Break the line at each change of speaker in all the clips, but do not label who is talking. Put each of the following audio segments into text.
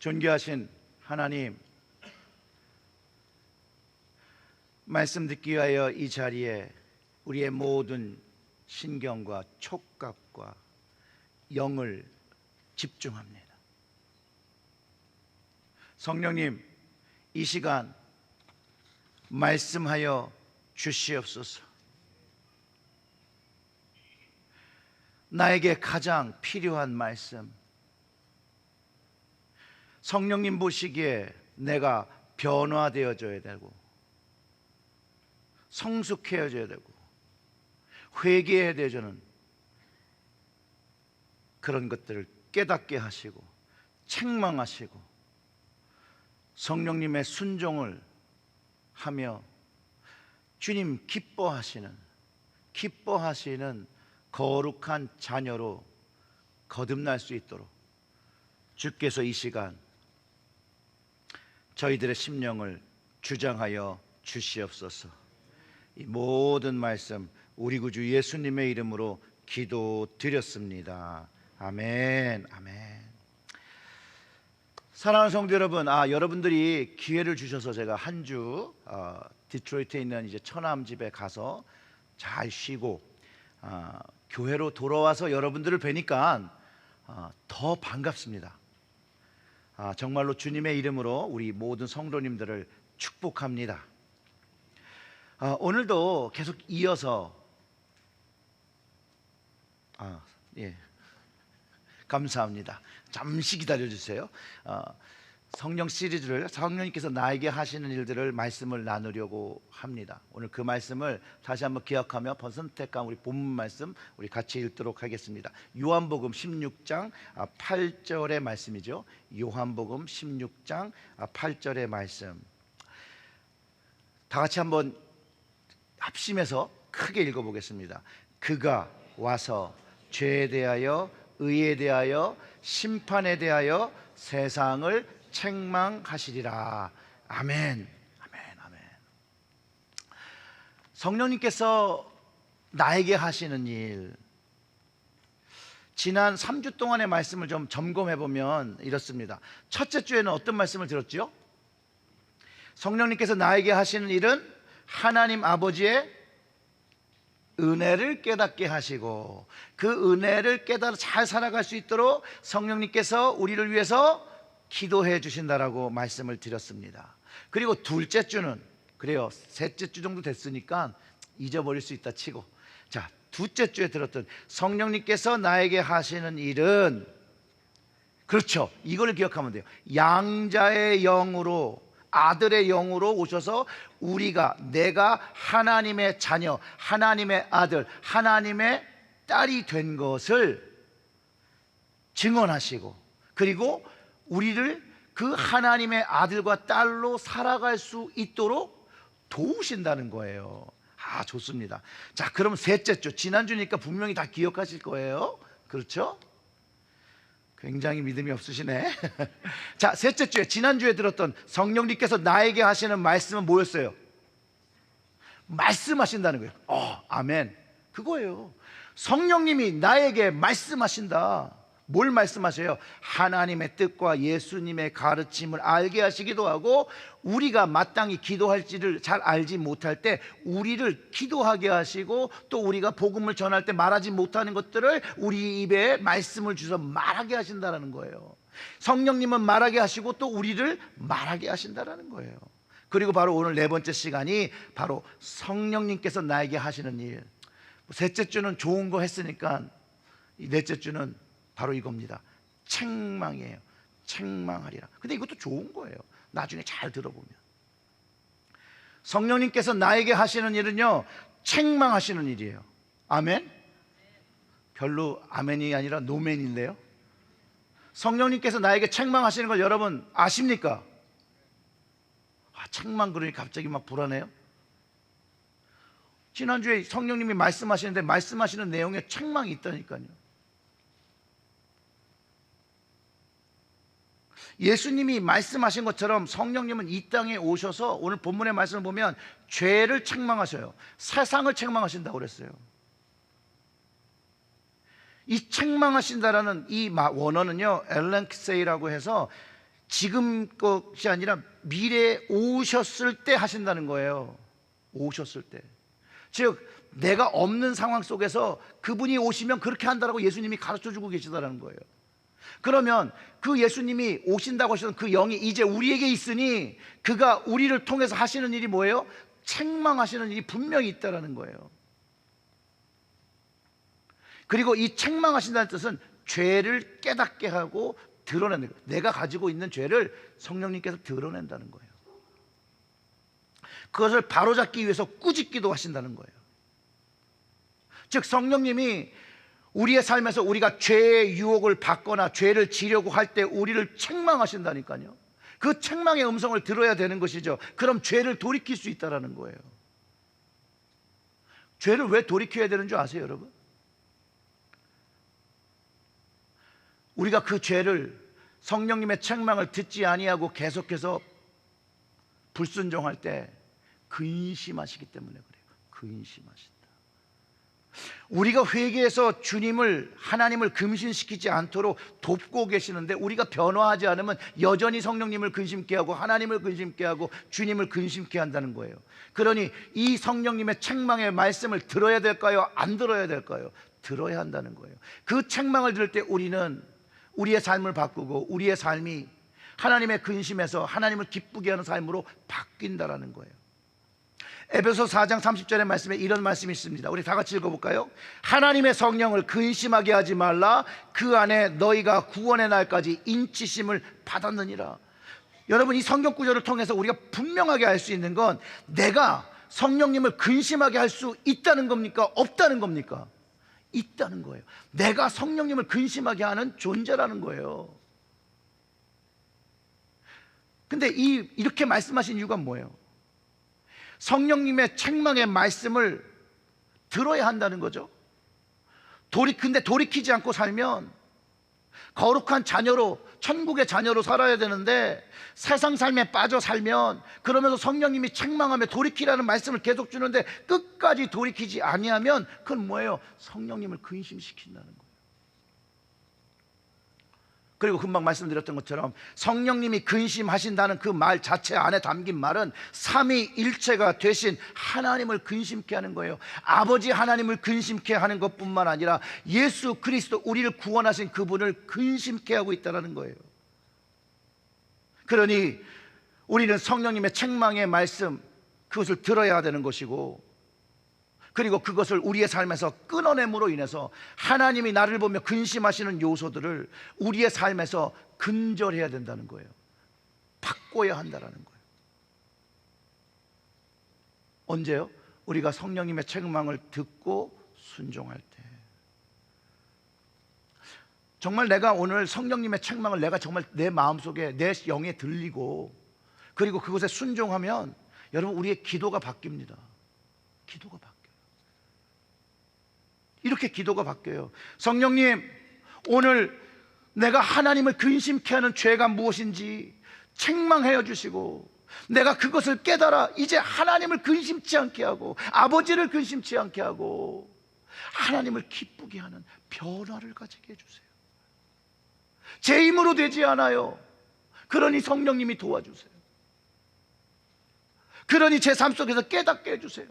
존귀하신 하나님, 말씀 듣기 위하여 이 자리에 우리의 모든 신경과 촉각과 영을 집중합니다. 성령님, 이 시간 말씀하여 주시옵소서. 나에게 가장 필요한 말씀, 성령님 보시기에 내가 변화되어져야 되고 성숙해져야 되고 회개해야 되는 그런 것들을 깨닫게 하시고 책망하시고 성령님의 순종을 하며 주님 기뻐하시는 거룩한 자녀로 거듭날 수 있도록 주께서 이 시간 저희들의 심령을 주장하여 주시옵소서. 이 모든 말씀 우리 구주 예수님의 이름으로 기도드렸습니다. 아멘. 아멘. 사랑하는 성도 여러분, 여러분들이 기회를 주셔서 제가 한 주 디트로이트에 있는 이제 처남 집에 가서 잘 쉬고 교회로 돌아와서 여러분들을 뵈니까 더 반갑습니다. 정말로 주님의 이름으로 우리 모든 성도님들을 축복합니다. 오늘도 계속 이어서 감사합니다. 잠시 기다려주세요. 성령 시리즈를 성령님께서 나에게 하시는 일들을 말씀을 나누려고 합니다. 오늘 그 말씀을 다시 한번 기억하며 선택한 우리 본문 말씀 우리 같이 읽도록 하겠습니다. 요한복음 16장 8절의 말씀이죠. 요한복음 16장 8절의 말씀 다 같이 한번 합심해서 크게 읽어보겠습니다. 그가 와서 죄에 대하여 의에 대하여 심판에 대하여 세상을 책망하시리라. 아멘. 아멘. 아멘. 성령님께서 나에게 하시는 일, 지난 3주 동안의 말씀을 좀 점검해 보면 이렇습니다. 첫째 주에는 어떤 말씀을 들었죠? 성령님께서 나에게 하시는 일은 하나님 아버지의 은혜를 깨닫게 하시고 그 은혜를 깨달아 잘 살아갈 수 있도록 성령님께서 우리를 위해서 기도해 주신다라고 말씀을 드렸습니다. 그리고 둘째 주는 그래요, 셋째 주 정도 됐으니까 잊어버릴 수 있다 치고, 자, 둘째 주에 들었던 성령님께서 나에게 하시는 일은, 그렇죠, 이걸 기억하면 돼요. 양자의 영으로, 아들의 영으로 오셔서 내가 하나님의 자녀, 하나님의 아들, 하나님의 딸이 된 것을 증언하시고, 그리고 우리를 그 하나님의 아들과 딸로 살아갈 수 있도록 도우신다는 거예요. 좋습니다. 자, 그럼 셋째 주, 지난주니까 분명히 다 기억하실 거예요. 그렇죠? 굉장히 믿음이 없으시네. 자, 셋째 주에, 지난주에 들었던 성령님께서 나에게 하시는 말씀은 뭐였어요? 말씀하신다는 거예요. 아멘. 그거예요. 성령님이 나에게 말씀하신다. 뭘 말씀하셔요? 하나님의 뜻과 예수님의 가르침을 알게 하시기도 하고, 우리가 마땅히 기도할지를 잘 알지 못할 때 우리를 기도하게 하시고, 또 우리가 복음을 전할 때 말하지 못하는 것들을 우리 입에 말씀을 주셔서 말하게 하신다는 거예요. 성령님은 말하게 하시고 또 우리를 말하게 하신다는 거예요. 그리고 바로 오늘 네 번째 시간이 바로 성령님께서 나에게 하시는 일. 셋째 주는 좋은 거 했으니까 이 넷째 주는 바로 이겁니다. 책망이에요. 책망하리라. 근데 이것도 좋은 거예요. 나중에 잘 들어보면. 성령님께서 나에게 하시는 일은요, 책망하시는 일이에요. 아멘? 별로 아멘이 아니라 노멘인데요. 성령님께서 나에게 책망하시는 걸 여러분 아십니까? 책망 그러니 갑자기 막 불안해요. 지난주에 성령님이 말씀하시는데 말씀하시는 내용에 책망이 있다니까요. 예수님이 말씀하신 것처럼 성령님은 이 땅에 오셔서 오늘 본문의 말씀을 보면 죄를 책망하셔요. 세상을 책망하신다고 그랬어요. 이 책망하신다라는 이 원어는요, 엘렌크세이라고 해서 지금 것이 아니라 미래에 오셨을 때 하신다는 거예요. 오셨을 때. 즉 내가 없는 상황 속에서 그분이 오시면 그렇게 한다라고 예수님이 가르쳐주고 계시다는 거예요. 그러면 그 예수님이 오신다고 하시던 그 영이 이제 우리에게 있으니 그가 우리를 통해서 하시는 일이 뭐예요? 책망하시는 일이 분명히 있다는 거예요. 그리고 이 책망하신다는 뜻은 죄를 깨닫게 하고 드러내는 거예요. 내가 가지고 있는 죄를 성령님께서 드러낸다는 거예요. 그것을 바로잡기 위해서 꾸짖기도 하신다는 거예요. 즉 성령님이 우리의 삶에서 우리가 죄의 유혹을 받거나 죄를 지려고 할 때 우리를 책망하신다니까요. 그 책망의 음성을 들어야 되는 것이죠. 그럼 죄를 돌이킬 수 있다는 거예요. 죄를 왜 돌이켜야 되는 줄 아세요, 여러분? 우리가 그 죄를 성령님의 책망을 듣지 아니하고 계속해서 불순종할 때 근심하시기 때문에 그래요. 근심하신다. 우리가 회개해서 하나님을 금신시키지 않도록 돕고 계시는데 우리가 변화하지 않으면 여전히 성령님을 근심케 하고 하나님을 근심케 하고 주님을 근심케 한다는 거예요. 그러니 이 성령님의 책망의 말씀을 들어야 될까요? 안 들어야 될까요? 들어야 한다는 거예요. 그 책망을 들을 때 우리는 우리의 삶을 바꾸고 우리의 삶이 하나님의 근심에서 하나님을 기쁘게 하는 삶으로 바뀐다라는 거예요. 에베소 4장 30절의 말씀에 이런 말씀이 있습니다. 우리 다 같이 읽어볼까요? 하나님의 성령을 근심하게 하지 말라. 그 안에 너희가 구원의 날까지 인치심을 받았느니라. 여러분, 이 성경 구절을 통해서 우리가 분명하게 알 수 있는 건 내가 성령님을 근심하게 할 수 있다는 겁니까? 없다는 겁니까? 있다는 거예요. 내가 성령님을 근심하게 하는 존재라는 거예요. 근데 이렇게 말씀하신 이유가 뭐예요? 성령님의 책망의 말씀을 들어야 한다는 거죠. 근데 돌이키지 않고 살면 거룩한 자녀로, 천국의 자녀로 살아야 되는데 세상 삶에 빠져 살면, 그러면서 성령님이 책망하며 돌이키라는 말씀을 계속 주는데 끝까지 돌이키지 아니하면 그건 뭐예요? 성령님을 근심시킨다는 거예요. 그리고 금방 말씀드렸던 것처럼 성령님이 근심하신다는 그 말 자체 안에 담긴 말은 삼위일체가 되신 하나님을 근심케 하는 거예요. 아버지 하나님을 근심케 하는 것뿐만 아니라 예수 그리스도, 우리를 구원하신 그분을 근심케 하고 있다는 거예요. 그러니 우리는 성령님의 책망의 말씀, 그것을 들어야 되는 것이고, 그리고 그것을 우리의 삶에서 끊어냄으로 인해서 하나님이 나를 보며 근심하시는 요소들을 우리의 삶에서 근절해야 된다는 거예요. 바꿔야 한다는 거예요. 언제요? 우리가 성령님의 책망을 듣고 순종할 때. 정말 내가 오늘 성령님의 책망을 내가 정말 내 마음속에, 내 영에 들리고, 그리고 그것에 순종하면 여러분, 우리의 기도가 바뀝니다. 기도가 바뀌어요. 이렇게 기도가 바뀌어요. 성령님, 오늘 내가 하나님을 근심케 하는 죄가 무엇인지 책망하여 주시고, 내가 그것을 깨달아 이제 하나님을 근심치 않게 하고 아버지를 근심치 않게 하고 하나님을 기쁘게 하는 변화를 가지게 해주세요. 제 힘으로 되지 않아요. 그러니 성령님이 도와주세요. 그러니 제 삶 속에서 깨닫게 해주세요.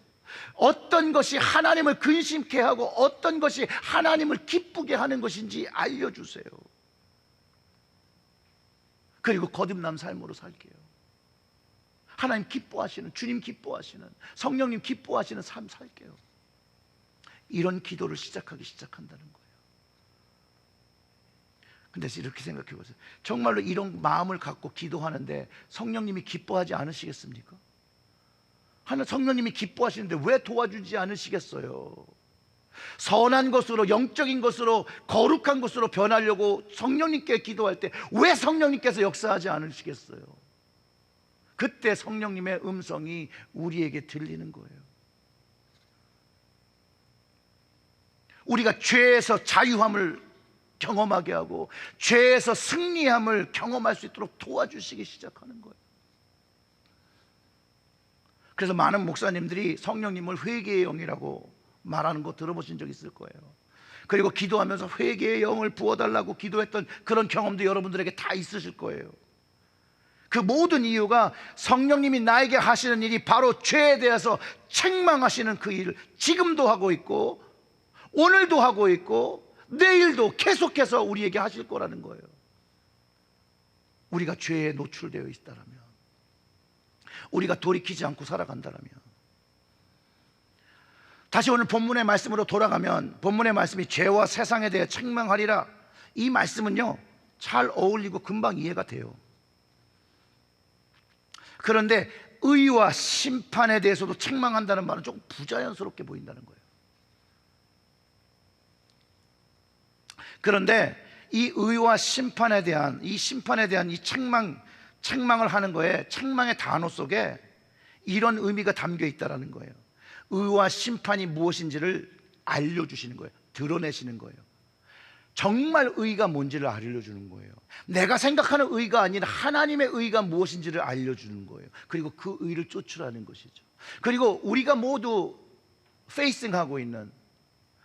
어떤 것이 하나님을 근심케 하고 어떤 것이 하나님을 기쁘게 하는 것인지 알려주세요. 그리고 거듭난 삶으로 살게요. 하나님 기뻐하시는, 주님 기뻐하시는, 성령님 기뻐하시는 삶 살게요. 이런 기도를 시작한다는 거예요. 근데 이렇게 생각해 보세요. 정말로 이런 마음을 갖고 기도하는데 성령님이 기뻐하지 않으시겠습니까? 성령님이 기뻐하시는데 왜 도와주지 않으시겠어요? 선한 것으로, 영적인 것으로, 거룩한 것으로 변하려고 성령님께 기도할 때 왜 성령님께서 역사하지 않으시겠어요? 그때 성령님의 음성이 우리에게 들리는 거예요. 우리가 죄에서 자유함을 경험하게 하고 죄에서 승리함을 경험할 수 있도록 도와주시기 시작하는 거예요. 그래서 많은 목사님들이 성령님을 회개의 영이라고 말하는 거 들어보신 적 있을 거예요. 그리고 기도하면서 회개의 영을 부어달라고 기도했던 그런 경험도 여러분들에게 다 있으실 거예요. 그 모든 이유가 성령님이 나에게 하시는 일이 바로 죄에 대해서 책망하시는 그 일을 지금도 하고 있고 오늘도 하고 있고 내일도 계속해서 우리에게 하실 거라는 거예요. 우리가 죄에 노출되어 있다면, 우리가 돌이키지 않고 살아간다면. 다시 오늘 본문의 말씀으로 돌아가면, 본문의 말씀이 죄와 세상에 대해 책망하리라, 이 말씀은요 잘 어울리고 금방 이해가 돼요. 그런데 의와 심판에 대해서도 책망한다는 말은 조금 부자연스럽게 보인다는 거예요. 그런데 이 의와 심판에 대한 이 책망을 하는 거에, 책망의 단어 속에 이런 의미가 담겨 있다는 거예요. 의와 심판이 무엇인지를 알려주시는 거예요. 드러내시는 거예요. 정말 의가 뭔지를 알려주는 거예요. 내가 생각하는 의가 아니라 하나님의 의가 무엇인지를 알려주는 거예요. 그리고 그 의를 쫓으라는 것이죠. 그리고 우리가 모두 페이싱하고 있는,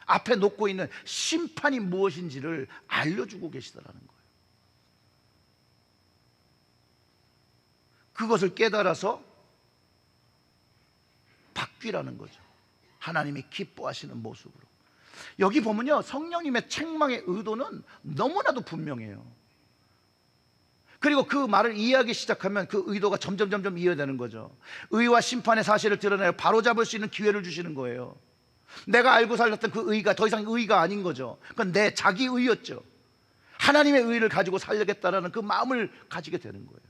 앞에 놓고 있는 심판이 무엇인지를 알려주고 계시다라는 거예요. 그것을 깨달아서 바뀌라는 거죠. 하나님이 기뻐하시는 모습으로. 여기 보면요, 성령님의 책망의 의도는 너무나도 분명해요. 그리고 그 말을 이해하기 시작하면 그 의도가 점점 이해되는 거죠. 의와 심판의 사실을 드러내어 바로잡을 수 있는 기회를 주시는 거예요. 내가 알고 살았던 그 의가 더 이상 의가 아닌 거죠. 그건 내 자기 의였죠. 하나님의 의를 가지고 살려겠다라는 그 마음을 가지게 되는 거예요.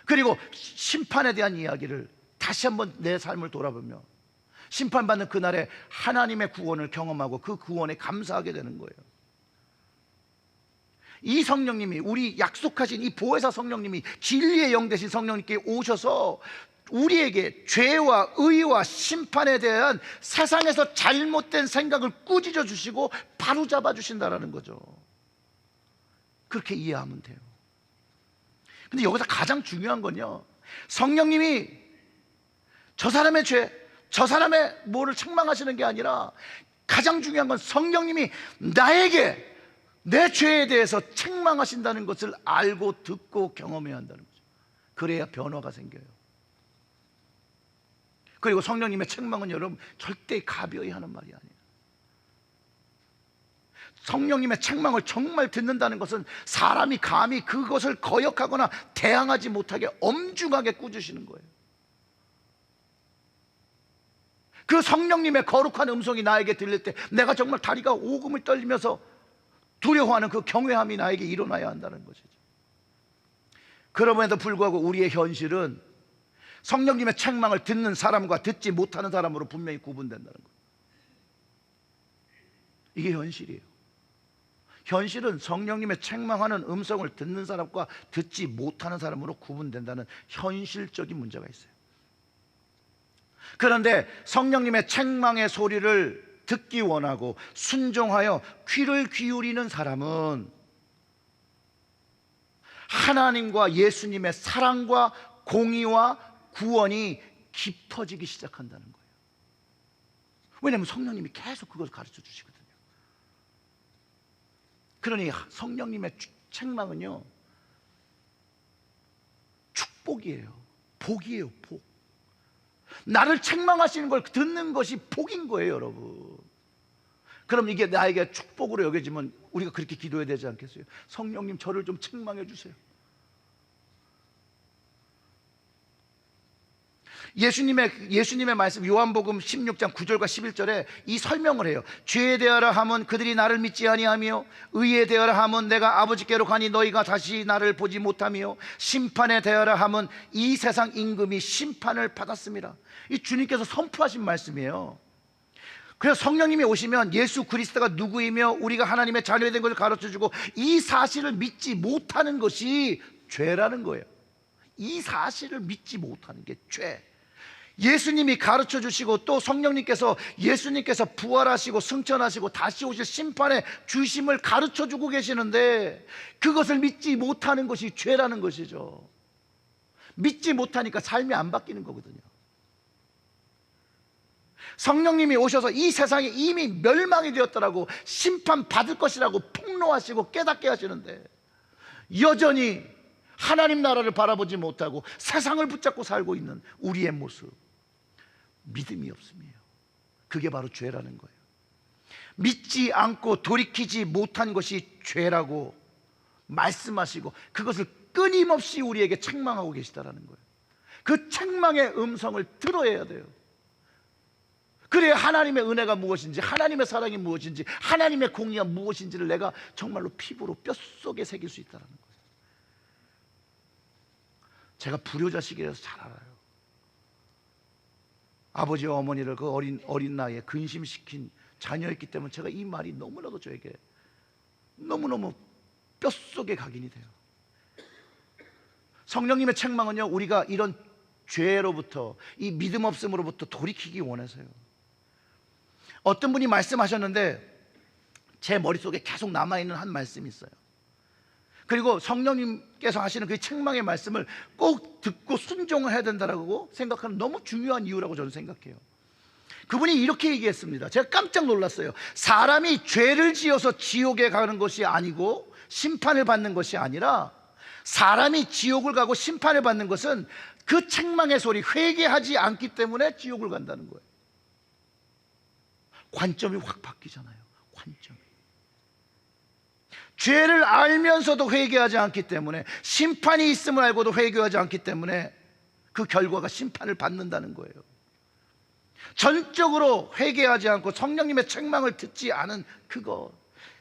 그리고 심판에 대한 이야기를 다시 한번 내 삶을 돌아보며 심판받는 그날에 하나님의 구원을 경험하고 그 구원에 감사하게 되는 거예요. 이 성령님이, 우리 약속하신 이 보혜사 성령님이, 진리의 영 되신 성령님께 오셔서 우리에게 죄와 의와 심판에 대한 세상에서 잘못된 생각을 꾸짖어 주시고 바로잡아 주신다는 거죠. 그렇게 이해하면 돼요. 근데 여기서 가장 중요한 건요, 성령님이 저 사람의 죄, 저 사람의 뭐를 책망하시는 게 아니라, 가장 중요한 건 성령님이 나에게 내 죄에 대해서 책망하신다는 것을 알고 듣고 경험해야 한다는 거죠. 그래야 변화가 생겨요. 그리고 성령님의 책망은 여러분 절대 가벼이 하는 말이 아니에요. 성령님의 책망을 정말 듣는다는 것은 사람이 감히 그것을 거역하거나 대항하지 못하게 엄중하게 꾸짖으시는 거예요. 그 성령님의 거룩한 음성이 나에게 들릴 때 내가 정말 다리가 오금을 떨리면서 두려워하는 그 경외함이 나에게 일어나야 한다는 것이죠. 그럼에도 불구하고 우리의 현실은 성령님의 책망을 듣는 사람과 듣지 못하는 사람으로 분명히 구분된다는 거예요. 이게 현실이에요. 현실은 성령님의 책망하는 음성을 듣는 사람과 듣지 못하는 사람으로 구분된다는 현실적인 문제가 있어요. 그런데 성령님의 책망의 소리를 듣기 원하고 순종하여 귀를 기울이는 사람은 하나님과 예수님의 사랑과 공의와 구원이 깊어지기 시작한다는 거예요. 왜냐하면 성령님이 계속 그것을 가르쳐 주시거든요. 그러니 성령님의 책망은요, 축복이에요. 복이에요, 복. 나를 책망하시는 걸 듣는 것이 복인 거예요, 여러분. 그럼 이게 나에게 축복으로 여겨지면 우리가 그렇게 기도해야 되지 않겠어요? 성령님, 저를 좀 책망해 주세요. 예수님의 말씀, 요한복음 16장 9절과 11절에 이 설명을 해요. 죄에 대하라 함은 그들이 나를 믿지 아니하며, 의에 대하라 함은 내가 아버지께로 가니 너희가 다시 나를 보지 못하며, 심판에 대하라 함은 이 세상 임금이 심판을 받았습니다. 이 주님께서 선포하신 말씀이에요. 그래서 성령님이 오시면 예수 그리스도가 누구이며 우리가 하나님의 자녀가 된 것을 가르쳐주고, 이 사실을 믿지 못하는 것이 죄라는 거예요. 이 사실을 믿지 못하는 게 죄. 예수님이 가르쳐 주시고 또 성령님께서, 예수님께서 부활하시고 승천하시고 다시 오실 심판의 주심을 가르쳐 주고 계시는데 그것을 믿지 못하는 것이 죄라는 것이죠. 믿지 못하니까 삶이 안 바뀌는 거거든요. 성령님이 오셔서 이 세상에 이미 멸망이 되었더라고, 심판받을 것이라고 폭로하시고 깨닫게 하시는데 여전히 하나님 나라를 바라보지 못하고 세상을 붙잡고 살고 있는 우리의 모습, 믿음이 없음이에요. 그게 바로 죄라는 거예요. 믿지 않고 돌이키지 못한 것이 죄라고 말씀하시고 그것을 끊임없이 우리에게 책망하고 계시다라는 거예요. 그 책망의 음성을 들어야 돼요. 그래야 하나님의 은혜가 무엇인지, 하나님의 사랑이 무엇인지, 하나님의 공의가 무엇인지를 내가 정말로 피부로 뼛속에 새길 수 있다는 거예요. 제가 불효자식이라서 잘 알아요. 아버지와 어머니를 그 어린 나이에 근심시킨 자녀였기 때문에 제가 이 말이 너무나도 저에게 너무너무 뼛속에 각인이 돼요. 성령님의 책망은요, 우리가 이런 죄로부터, 이 믿음 없음으로부터 돌이키기 원해서요. 어떤 분이 말씀하셨는데 제 머릿속에 계속 남아있는 한 말씀이 있어요. 그리고 성령님께서 하시는 그 책망의 말씀을 꼭 듣고 순종을 해야 된다고 생각하는 너무 중요한 이유라고 저는 생각해요. 그분이 이렇게 얘기했습니다. 제가 깜짝 놀랐어요. 사람이 죄를 지어서 지옥에 가는 것이 아니고 심판을 받는 것이 아니라, 사람이 지옥을 가고 심판을 받는 것은 그 책망의 소리, 회개하지 않기 때문에 지옥을 간다는 거예요. 관점이 확 바뀌잖아요. 관점이. 죄를 알면서도 회개하지 않기 때문에, 심판이 있음을 알고도 회개하지 않기 때문에 그 결과가 심판을 받는다는 거예요. 전적으로 회개하지 않고 성령님의 책망을 듣지 않은 그거,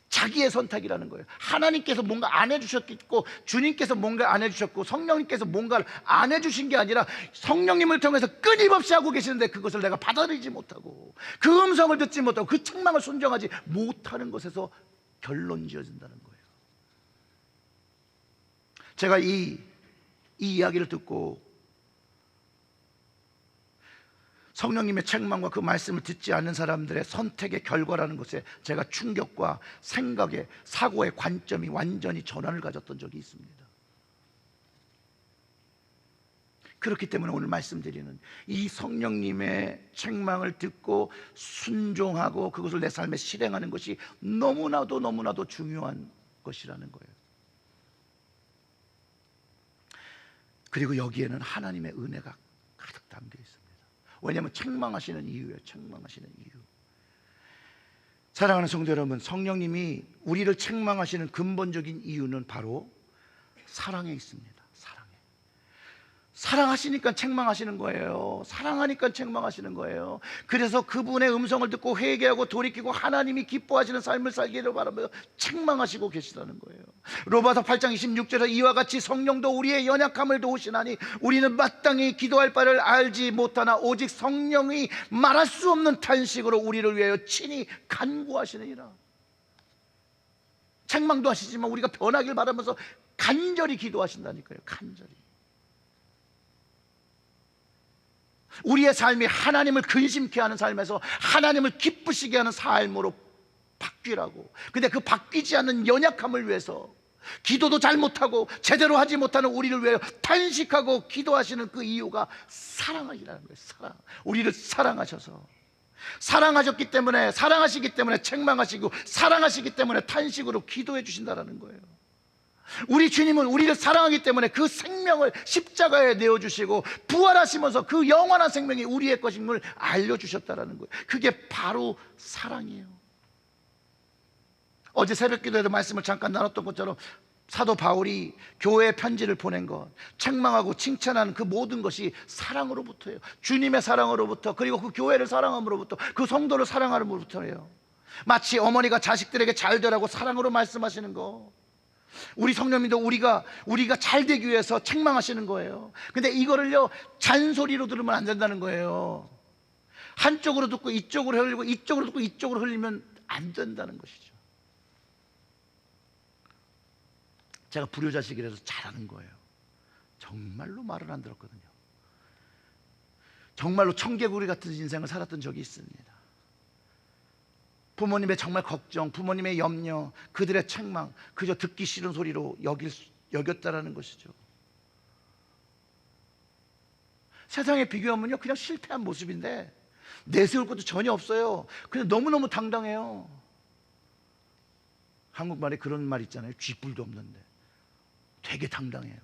자기의 선택이라는 거예요. 하나님께서 뭔가 안 해주셨고, 주님께서 뭔가 안 해주셨고, 성령님께서 뭔가를 안 해주신 게 아니라 성령님을 통해서 끊임없이 하고 계시는데 그것을 내가 받아들이지 못하고, 그 음성을 듣지 못하고, 그 책망을 순종하지 못하는 것에서 결론 지어진다는 거예요. 제가 이 이야기를 듣고 성령님의 책망과 그 말씀을 듣지 않는 사람들의 선택의 결과라는 것에 제가 충격과 생각의, 사고의 관점이 완전히 전환을 가졌던 적이 있습니다. 그렇기 때문에 오늘 말씀드리는 이 성령님의 책망을 듣고 순종하고 그것을 내 삶에 실행하는 것이 너무나도 중요한 것이라는 거예요. 그리고 여기에는 하나님의 은혜가 가득 담겨 있습니다. 왜냐하면 책망하시는 이유예요. 책망하시는 이유. 사랑하는 성도 여러분, 성령님이 우리를 책망하시는 근본적인 이유는 바로 사랑에 있습니다. 사랑하시니까 책망하시는 거예요. 사랑하니까 책망하시는 거예요. 그래서 그분의 음성을 듣고 회개하고 돌이키고 하나님이 기뻐하시는 삶을 살기를 바라며 책망하시고 계시다는 거예요. 로마서 8장 26절에 이와 같이 성령도 우리의 연약함을 도우시나니 우리는 마땅히 기도할 바를 알지 못하나 오직 성령이 말할 수 없는 탄식으로 우리를 위하여 친히 간구하시느니라. 책망도 하시지만 우리가 변하길 바라면서 간절히 기도하신다니까요. 간절히. 우리의 삶이 하나님을 근심케 하는 삶에서 하나님을 기쁘시게 하는 삶으로 바뀌라고. 근데 그 바뀌지 않는 연약함을 위해서 기도도 잘 못하고 제대로 하지 못하는 우리를 위해 탄식하고 기도하시는 그 이유가 사랑이라는 거예요. 사랑. 우리를 사랑하셔서, 사랑하셨기 때문에, 사랑하시기 때문에 책망하시고, 사랑하시기 때문에 탄식으로 기도해 주신다는 거예요. 우리 주님은 우리를 사랑하기 때문에 그 생명을 십자가에 내어주시고 부활하시면서 그 영원한 생명이 우리의 것임을 알려주셨다는 거예요. 그게 바로 사랑이에요. 어제 새벽기도에도 말씀을 잠깐 나눴던 것처럼 사도 바울이 교회에 편지를 보낸 것, 책망하고 칭찬하는 그 모든 것이 사랑으로부터예요. 주님의 사랑으로부터, 그리고 그 교회를 사랑함으로부터, 그 성도를 사랑함으로부터예요. 마치 어머니가 자식들에게 잘 되라고 사랑으로 말씀하시는 거, 우리 성령님도 우리가 잘 되기 위해서 책망하시는 거예요. 근데 이거를요 잔소리로 들으면 안 된다는 거예요. 한쪽으로 듣고 이쪽으로 흘리고, 이쪽으로 듣고 이쪽으로 흘리면 안 된다는 것이죠. 제가 불효자식이라서 잘하는 거예요. 정말로 말을 안 들었거든요. 정말로 청개구리 같은 인생을 살았던 적이 있습니다. 부모님의 정말 걱정, 부모님의 염려, 그들의 책망, 그저 듣기 싫은 소리로 여겼다라는 것이죠. 세상에 비교하면요 그냥 실패한 모습인데 내세울 것도 전혀 없어요. 그냥 너무너무 당당해요. 한국말에 그런 말 있잖아요. 쥐뿔도 없는데 되게 당당해요.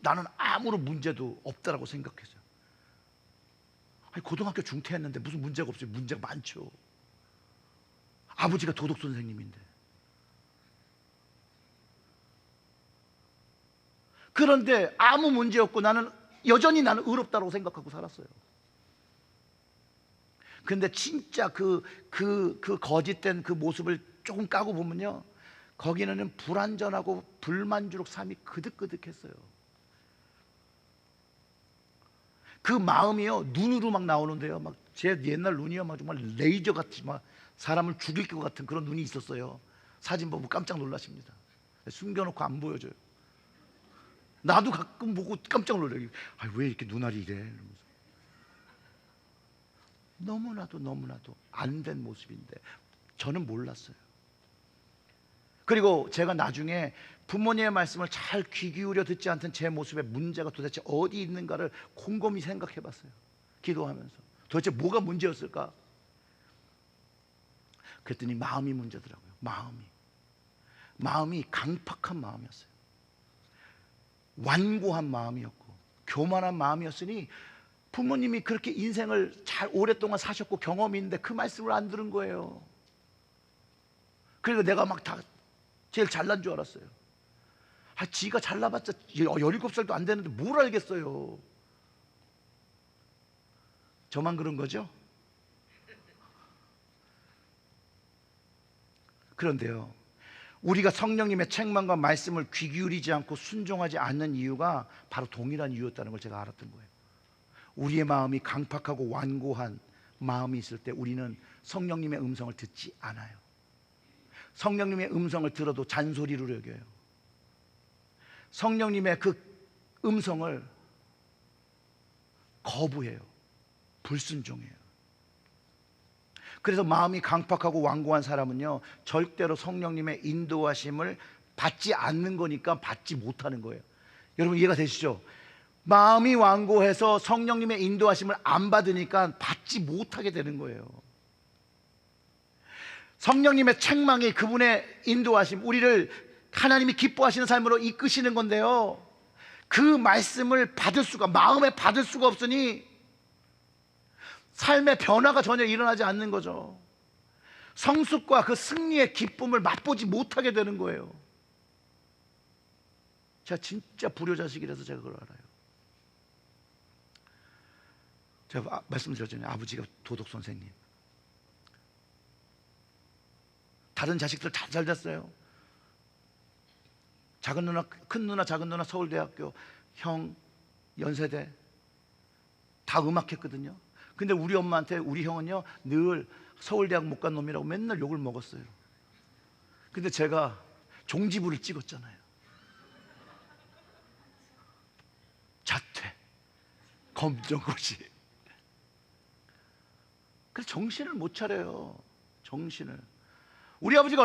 나는 아무런 문제도 없다라고 생각했어요. 아니, 고등학교 중퇴했는데 무슨 문제가 없어요? 문제가 많죠. 아버지가 도덕 선생님인데. 그런데 아무 문제 없고 나는 여전히 나는 의롭다고 생각하고 살았어요. 근데 진짜 그 거짓된 그 모습을 조금 까고 보면요, 거기는 불완전하고 불만족 삶이 그득그득했어요. 그 마음이요, 눈으로 막 나오는데요, 막 제 옛날 눈이요, 막 정말 레이저 같이 막 사람을 죽일 것 같은 그런 눈이 있었어요. 사진 보면 깜짝 놀라십니다. 숨겨놓고 안 보여줘요. 나도 가끔 보고 깜짝 놀라요. 아, 왜 이렇게 눈알이 이래? 이러면서. 너무나도 안 된 모습인데 저는 몰랐어요. 그리고 제가 나중에 부모님의 말씀을 잘 귀 기울여 듣지 않던 제 모습의 문제가 도대체 어디 있는가를 곰곰이 생각해 봤어요. 기도하면서 도대체 뭐가 문제였을까? 그랬더니 마음이 문제더라고요. 마음이 강팍한 마음이었어요. 완고한 마음이었고 교만한 마음이었으니 부모님이 그렇게 인생을 잘 오랫동안 사셨고 경험이 있는데 그 말씀을 안 들은 거예요. 그리고 내가 막 다 제일 잘난 줄 알았어요. 아, 지가 잘나봤자 17살도 안 되는데 뭘 알겠어요. 저만 그런 거죠? 그런데요, 우리가 성령님의 책망과 말씀을 귀 기울이지 않고 순종하지 않는 이유가 바로 동일한 이유였다는 걸 제가 알았던 거예요. 우리의 마음이 강팍하고 완고한 마음이 있을 때 우리는 성령님의 음성을 듣지 않아요. 성령님의 음성을 들어도 잔소리로 여겨요. 성령님의 그 음성을 거부해요. 불순종해요. 그래서 마음이 강팍하고 완고한 사람은요, 절대로 성령님의 인도하심을 받지 않는 거니까 받지 못하는 거예요. 여러분 이해가 되시죠? 마음이 완고해서 성령님의 인도하심을 안 받으니까 받지 못하게 되는 거예요. 성령님의 책망이 그분의 인도하심, 우리를 하나님이 기뻐하시는 삶으로 이끄시는 건데요, 그 말씀을 받을 수가, 마음에 받을 수가 없으니 삶의 변화가 전혀 일어나지 않는 거죠. 성숙과 그 승리의 기쁨을 맛보지 못하게 되는 거예요. 제가 진짜 불효자식이라서 제가 그걸 알아요. 제가 말씀드렸잖아요. 아버지가 도덕 선생님. 다른 자식들 다 잘 됐어요. 작은 누나, 큰 누나, 작은 누나 서울대학교, 형 연세대 다 음악했거든요. 근데 우리 엄마한테 우리 형은요 늘 서울대학 못 간 놈이라고 맨날 욕을 먹었어요. 근데 제가 종지부를 찍었잖아요. 자퇴, 검정고시. 그래서 정신을 못 차려요. 정신을. 우리 아버지가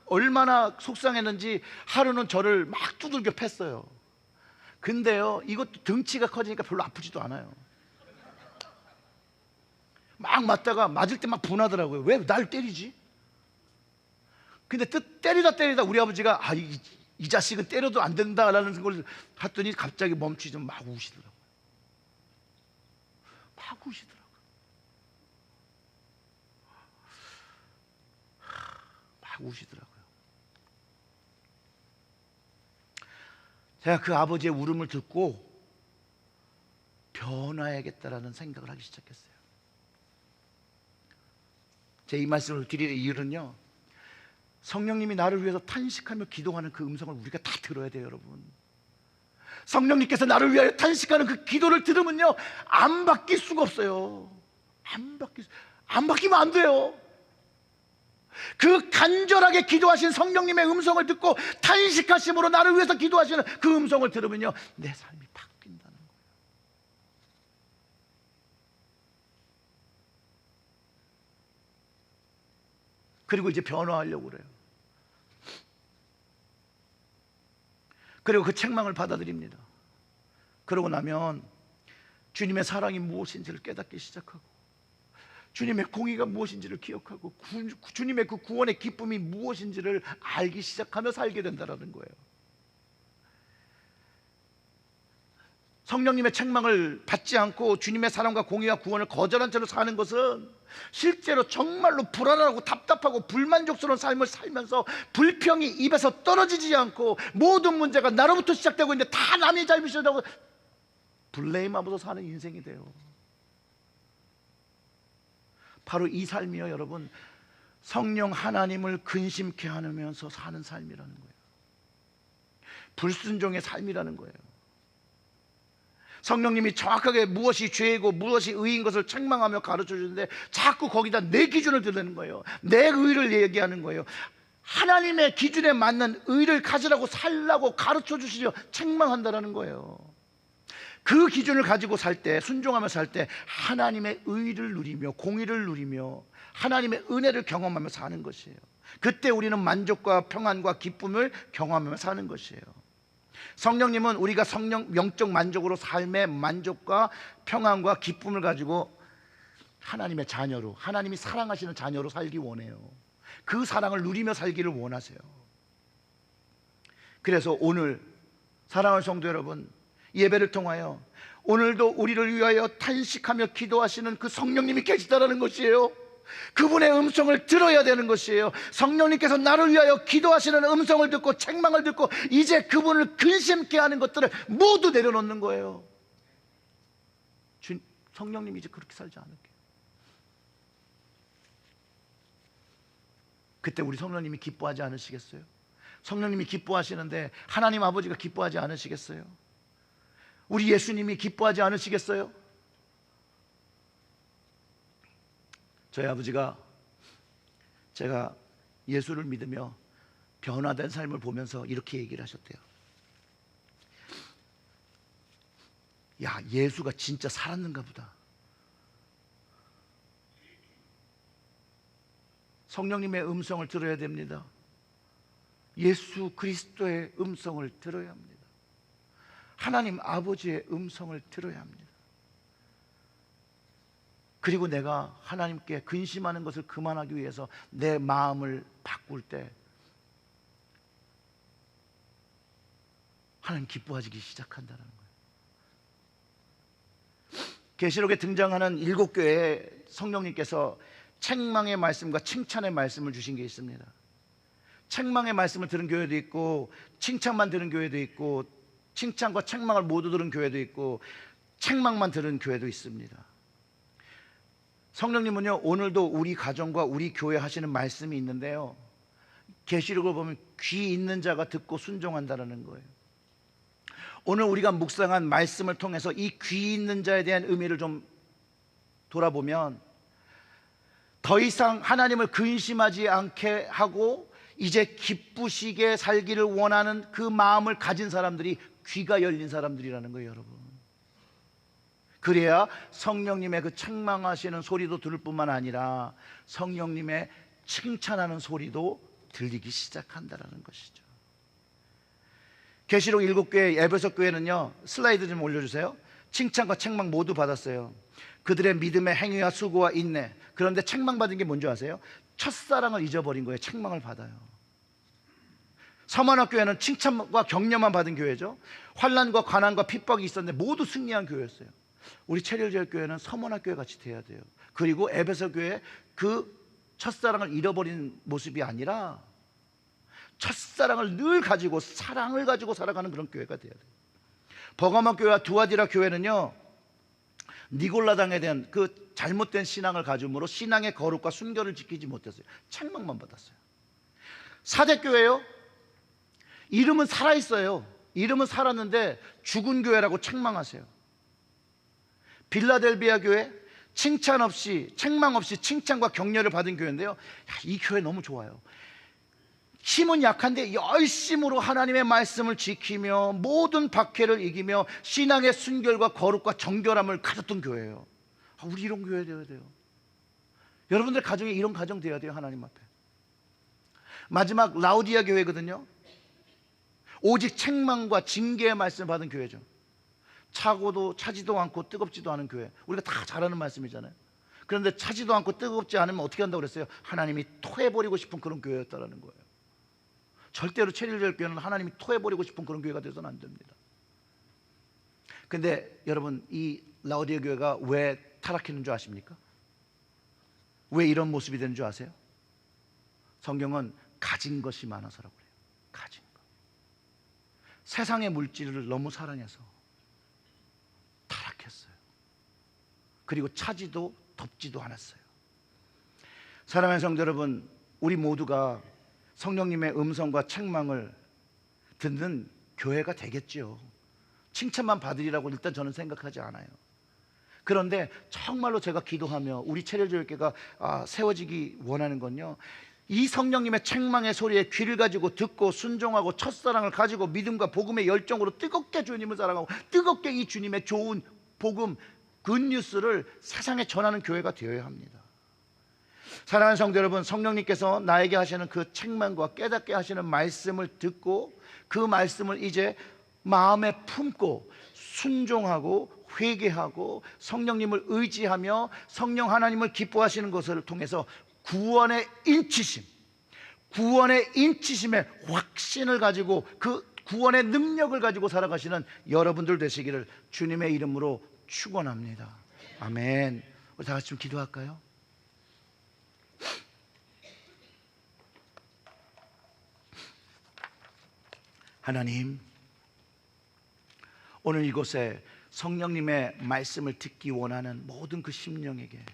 얼마나 속상했는지 하루는 저를 막 두들겨 팼어요. 근데요, 이것도 등치가 커지니까 별로 아프지도 않아요. 막 맞다가 맞을 때 막 분하더라고요. 왜 날 때리지? 근데 때리다 우리 아버지가 이 자식은 때려도 안 된다라는 걸 했더니 갑자기 멈추지 막 우시더라고요. 막 우시더라고요. 막 우시더라고요. 제가 그 아버지의 울음을 듣고 변화해야겠다라는 생각을 하기 시작했어요. 제 이 말씀을 드릴 이유는요, 성령님이 나를 위해서 탄식하며 기도하는 그 음성을 우리가 다 들어야 돼요. 여러분, 성령님께서 나를 위하여 탄식하는 그 기도를 들으면요 안 바뀔 수가 없어요. 안 바뀌면 안 돼요. 그 간절하게 기도하신 성령님의 음성을 듣고 탄식하심으로 나를 위해서 기도하시는 그 음성을 들으면요 내 삶이 바뀐다는 거예요. 그리고 이제 변화하려고 그래요. 그리고 그 책망을 받아들입니다. 그러고 나면 주님의 사랑이 무엇인지를 깨닫기 시작하고, 주님의 공의가 무엇인지를 기억하고, 주님의 그 구원의 기쁨이 무엇인지를 알기 시작하며 살게 된다는 거예요. 성령님의 책망을 받지 않고 주님의 사랑과 공의와 구원을 거절한 채로 사는 것은 실제로 정말로 불안하고 답답하고 불만족스러운 삶을 살면서 불평이 입에서 떨어지지 않고 모든 문제가 나로부터 시작되고 있는데 다 남의 잘못이라고 블레임하면서 사는 인생이 돼요. 바로 이 삶이요, 여러분, 성령 하나님을 근심케 하면서 사는 삶이라는 거예요. 불순종의 삶이라는 거예요. 성령님이 정확하게 무엇이 죄이고 무엇이 의인 것을 책망하며 가르쳐 주는데 자꾸 거기다 내 기준을 드러내는 거예요. 내 의를 얘기하는 거예요. 하나님의 기준에 맞는 의를 가지라고 살라고 가르쳐 주시려 책망한다라는 거예요. 그 기준을 가지고 살 때, 순종하며 살 때 하나님의 의를 누리며 공의를 누리며 하나님의 은혜를 경험하며 사는 것이에요. 그때 우리는 만족과 평안과 기쁨을 경험하며 사는 것이에요. 성령님은 우리가 영적 만족으로 삶의 만족과 평안과 기쁨을 가지고 하나님의 자녀로, 하나님이 사랑하시는 자녀로 살기 원해요. 그 사랑을 누리며 살기를 원하세요. 그래서 오늘 사랑하는 성도 여러분, 예배를 통하여 오늘도 우리를 위하여 탄식하며 기도하시는 그 성령님이 계시다라는 것이에요. 그분의 음성을 들어야 되는 것이에요. 성령님께서 나를 위하여 기도하시는 음성을 듣고 책망을 듣고 이제 그분을 근심케 하는 것들을 모두 내려놓는 거예요. 성령님이 이제 그렇게 살지 않을게요. 그때 우리 성령님이 기뻐하지 않으시겠어요? 성령님이 기뻐하시는데 하나님 아버지가 기뻐하지 않으시겠어요? 우리 예수님이 기뻐하지 않으시겠어요? 저희 아버지가 제가 예수를 믿으며 변화된 삶을 보면서 이렇게 얘기를 하셨대요. 야, 예수가 진짜 살았는가 보다. 성령님의 음성을 들어야 됩니다. 예수 그리스도의 음성을 들어야 합니다. 하나님 아버지의 음성을 들어야 합니다. 그리고 내가 하나님께 근심하는 것을 그만하기 위해서 내 마음을 바꿀 때 하나님 기뻐하시기 시작한다는 거예요. 계시록에 등장하는 7교회에 성령님께서 책망의 말씀과 칭찬의 말씀을 주신 게 있습니다. 책망의 말씀을 들은 교회도 있고 칭찬만 들은 교회도 있고 칭찬과 책망을 모두 들은 교회도 있고 책망만 들은 교회도 있습니다. 성령님은요, 오늘도 우리 가정과 우리 교회 하시는 말씀이 있는데요, 계시록을 보면 귀 있는 자가 듣고 순종한다는 거예요. 오늘 우리가 묵상한 말씀을 통해서 이 귀 있는 자에 대한 의미를 좀 돌아보면 더 이상 하나님을 근심하지 않게 하고 이제 기쁘시게 살기를 원하는 그 마음을 가진 사람들이 귀가 열린 사람들이라는 거예요, 여러분. 그래야 성령님의 그 책망하시는 소리도 들을 뿐만 아니라 성령님의 칭찬하는 소리도 들리기 시작한다는 것이죠. 계시록 7교회 에베소 교회는요, 슬라이드 좀 올려주세요. 칭찬과 책망 모두 받았어요. 그들의 믿음의 행위와 수고와 인내. 그런데 책망받은 게 뭔지 아세요? 첫사랑을 잊어버린 거예요. 책망을 받아요. 서만화 교회는 칭찬과 격려만 받은 교회죠. 환난과 가난과 핍박이 있었는데 모두 승리한 교회였어요. 우리 체리얼교회는 서만화 교회 같이 돼야 돼요. 그리고 에베소 교회 그 첫사랑을 잃어버린 모습이 아니라 첫사랑을 늘 가지고 사랑을 가지고 살아가는 그런 교회가 돼야 돼요. 버가모 교회와 두아디라 교회는요, 니골라당에 대한 그 잘못된 신앙을 가짐으로 신앙의 거룩과 순결을 지키지 못했어요. 책망만 받았어요. 사대교회요, 이름은 살아있어요. 이름은 살았는데 죽은 교회라고 책망하세요. 빌라델비아 교회, 칭찬 없이 책망 없이 칭찬과 격려를 받은 교회인데요, 이 교회 너무 좋아요. 힘은 약한데 열심으로 하나님의 말씀을 지키며 모든 박해를 이기며 신앙의 순결과 거룩과 정결함을 가졌던 교회예요. 우리 이런 교회 되어야 돼요. 여러분들 가정에 이런 가정 되어야 돼요. 하나님 앞에. 마지막 라우디아 교회거든요. 오직 책망과 징계의 말씀을 받은 교회죠. 차지도 않고 뜨겁지도 않은 교회. 우리가 다 잘 아는 말씀이잖아요. 그런데 차지도 않고 뜨겁지 않으면 어떻게 한다고 그랬어요? 하나님이 토해버리고 싶은 그런 교회였다는 거예요. 절대로 체리얼교회는 하나님이 토해버리고 싶은 그런 교회가 되어서는 안 됩니다. 근데 여러분, 이 라오디게 교회가 왜 타락했는 줄 아십니까? 왜 이런 모습이 되는 줄 아세요? 성경은 가진 것이 많아서라고 그래요. 가진 것. 세상의 물질을 너무 사랑해서 타락했어요. 그리고 차지도 덥지도 않았어요. 사랑하는 성도 여러분, 우리 모두가 성령님의 음성과 책망을 듣는 교회가 되겠지요. 칭찬만 받으리라고 일단 저는 생각하지 않아요. 그런데 정말로 제가 기도하며 우리 체력교회가 세워지기 원하는 건요, 이 성령님의 책망의 소리에 귀를 가지고 듣고 순종하고 첫사랑을 가지고 믿음과 복음의 열정으로 뜨겁게 주님을 사랑하고 뜨겁게 이 주님의 좋은 복음 굿뉴스를 세상에 전하는 교회가 되어야 합니다. 사랑하는 성도 여러분, 성령님께서 나에게 하시는 그 책망과 깨닫게 하시는 말씀을 듣고 그 말씀을 이제 마음에 품고 순종하고 회개하고 성령님을 의지하며 성령 하나님을 기뻐하시는 것을 통해서 구원의 인치심의 확신을 가지고 그 구원의 능력을 가지고 살아가시는 여러분들 되시기를 주님의 이름으로 축원합니다. 아멘. 우리 다 같이 좀 기도할까요? 하나님, 오늘 이곳에 성령님의 말씀을 듣기 원하는 모든 그 심령에게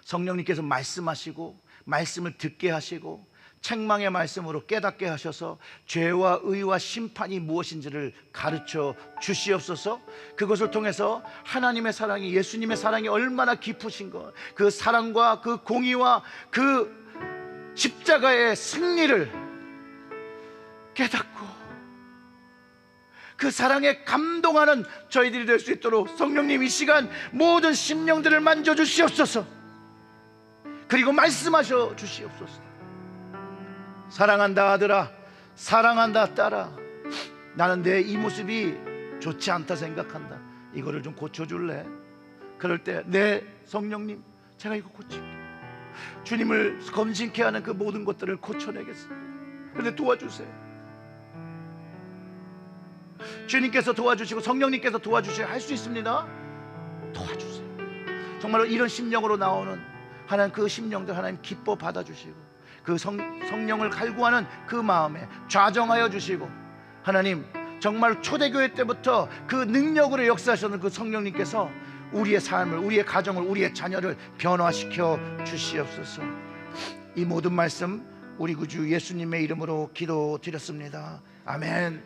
성령님께서 말씀하시고 말씀을 듣게 하시고 책망의 말씀으로 깨닫게 하셔서 죄와 의와 심판이 무엇인지를 가르쳐 주시옵소서. 그것을 통해서 하나님의 사랑이, 예수님의 사랑이 얼마나 깊으신 것, 그 사랑과 그 공의와 그 십자가의 승리를 깨닫고 그 사랑에 감동하는 저희들이 될 수 있도록 성령님 이 시간 모든 심령들을 만져주시옵소서. 그리고 말씀하셔 주시옵소서. 사랑한다 아들아, 사랑한다 딸아, 나는 내 이 모습이 좋지 않다 생각한다. 이거를 좀 고쳐줄래? 그럴 때 네 성령님, 제가 이거 고칠게. 주님을 검진케 하는 그 모든 것들을 고쳐내겠습니다. 그런데 도와주세요. 주님께서 도와주시고 성령님께서 도와주셔야 할 수 있습니다. 도와주세요. 정말로 이런 심령으로 나오는 하나님, 그 심령들 하나님 기뻐 받아주시고 그 성령을 갈구하는 그 마음에 좌정하여 주시고, 하나님 정말 초대교회 때부터 그 능력으로 역사하셨는 그 성령님께서 우리의 삶을, 우리의 가정을, 우리의 자녀를 변화시켜 주시옵소서. 이 모든 말씀 우리 구주 예수님의 이름으로 기도드렸습니다. 아멘.